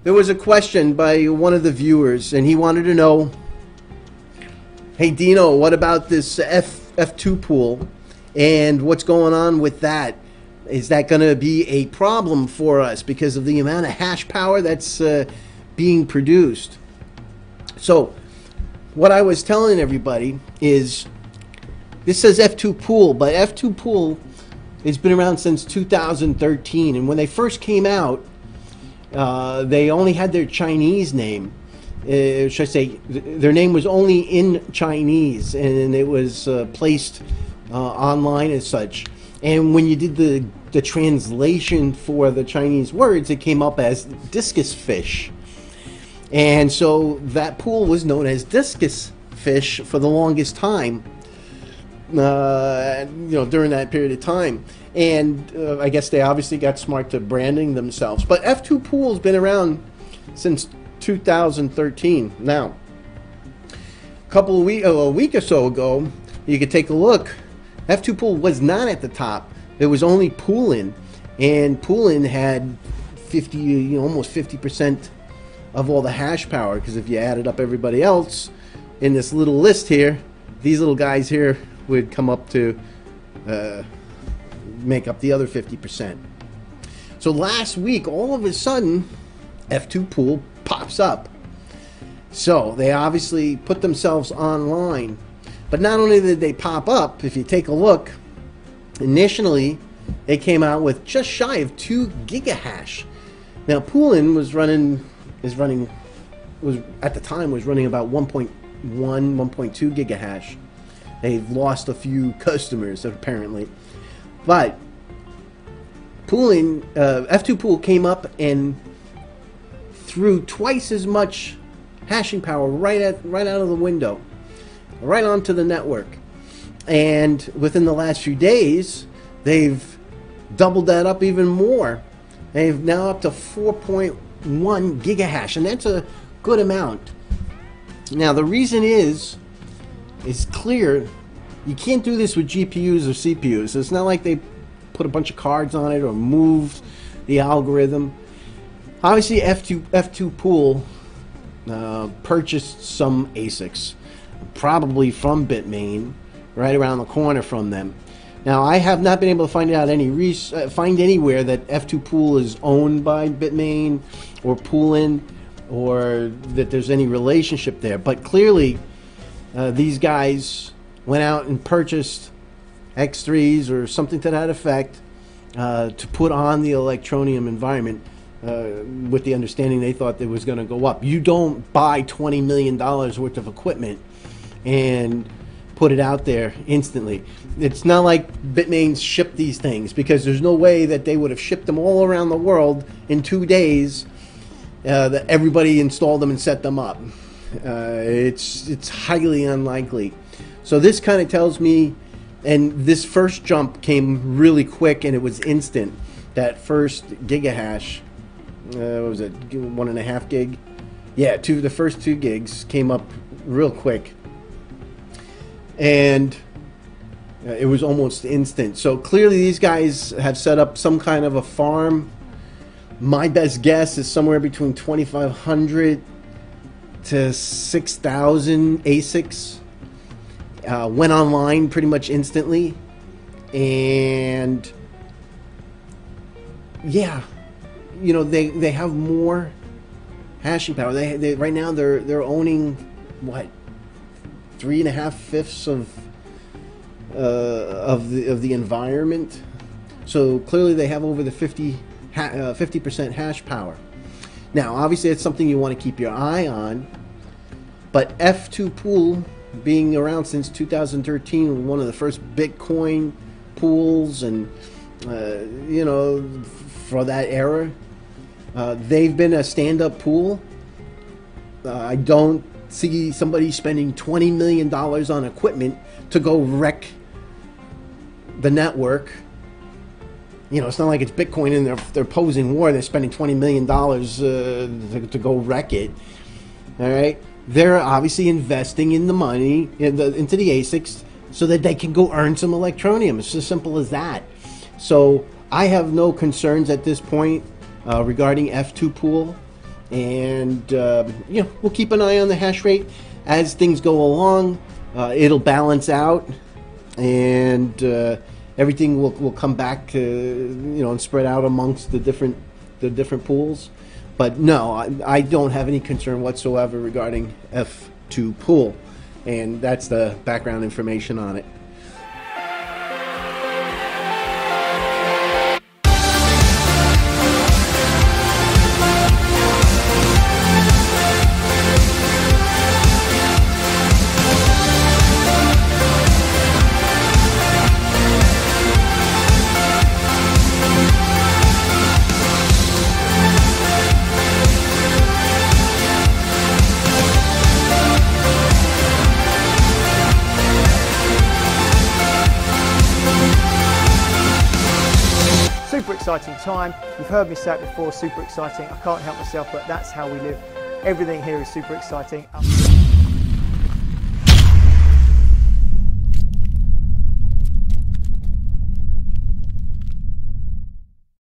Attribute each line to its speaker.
Speaker 1: There was a question by one of the viewers, and he wanted to know, hey Dino, what about this F2 pool, and what's going on with that? Is that going to be a problem for us because of the amount of hash power that's being produced? So, what I was telling everybody is, this says F2 pool, but F2 pool has been around since 2013, and when they first came out, they only had their Chinese name. Should I say, their name was only in Chinese, and it was placed online as such. And when you did the translation for the Chinese words, it came up as discus fish. And so that pool was known as discus fish for the longest time, during that period of time. And I guess they obviously got smart to branding themselves. But F2 pool's been around since 2013. Now, a week or so ago, you could take a look. F2 pool was not at the top. It was only Poolin, and Poolin had almost 50% of all the hash power, because if you added up everybody else in this little list here, these little guys here would come up to make up the other 50%. So last week, all of a sudden, F2 pool pops up. So they obviously put themselves online. But not only did they pop up, if you take a look, initially they came out with just shy of 2 gigahash. Now Poolin at the time was running about 1.1, 1.2 gigahash. They've lost a few customers apparently. But Poolin, F2 pool came up and threw twice as much hashing power right out of the window, right onto the network. And within the last few days, they've doubled that up even more. They've now up to 4.1 gigahash, and that's a good amount. Now the reason is clear. You can't do this with GPUs or CPUs. It's not like they put a bunch of cards on it or moved the algorithm. Obviously, F2 pool purchased some ASICs, probably from Bitmain, right around the corner from them. Now, I have not been able to find anywhere that F2 pool is owned by Bitmain or Poolin, or that there's any relationship there. But clearly, these guys went out and purchased X3s or something to that effect to put on the Electroneum environment with the understanding they thought it was going to go up. You don't buy $20 million worth of equipment and put it out there instantly. It's not like Bitmain's shipped these things, because there's no way that they would have shipped them all around the world in 2 days, that everybody installed them and set them up. It's highly unlikely. So this kind of tells me, and this first jump came really quick and it was instant. That first gigahash, what was it, 1.5 gig? Yeah, the first 2 gigs came up real quick. And it was almost instant. So clearly these guys have set up some kind of a farm. My best guess is somewhere between 2,500 to 6,000 ASICs. Went online pretty much instantly, and yeah, they have more hashing power. They right now they're owning what, 3.5/5 of the environment. So clearly they have over the 50% hash power. Now obviously it's something you want to keep your eye on, but F2 pool, being around since 2013, one of the first Bitcoin pools, and for that era, they've been a stand-up pool. I don't see somebody spending $20 million on equipment to go wreck the network. It's not like it's Bitcoin and they're posing war. They're spending $20 million to go wreck it. All right. They're obviously investing in the money into the ASICs so that they can go earn some Electroneum. It's as simple as that. So I have no concerns at this point regarding F2 pool. and we'll keep an eye on the hash rate as things go along. It'll balance out, and everything will come back to, and spread out amongst the different pools. But no, I don't have any concern whatsoever regarding F2 pool, and that's the background information on it.
Speaker 2: Super exciting time. You've heard me say it before, super exciting. I can't help myself, but that's how we live. Everything here is super exciting.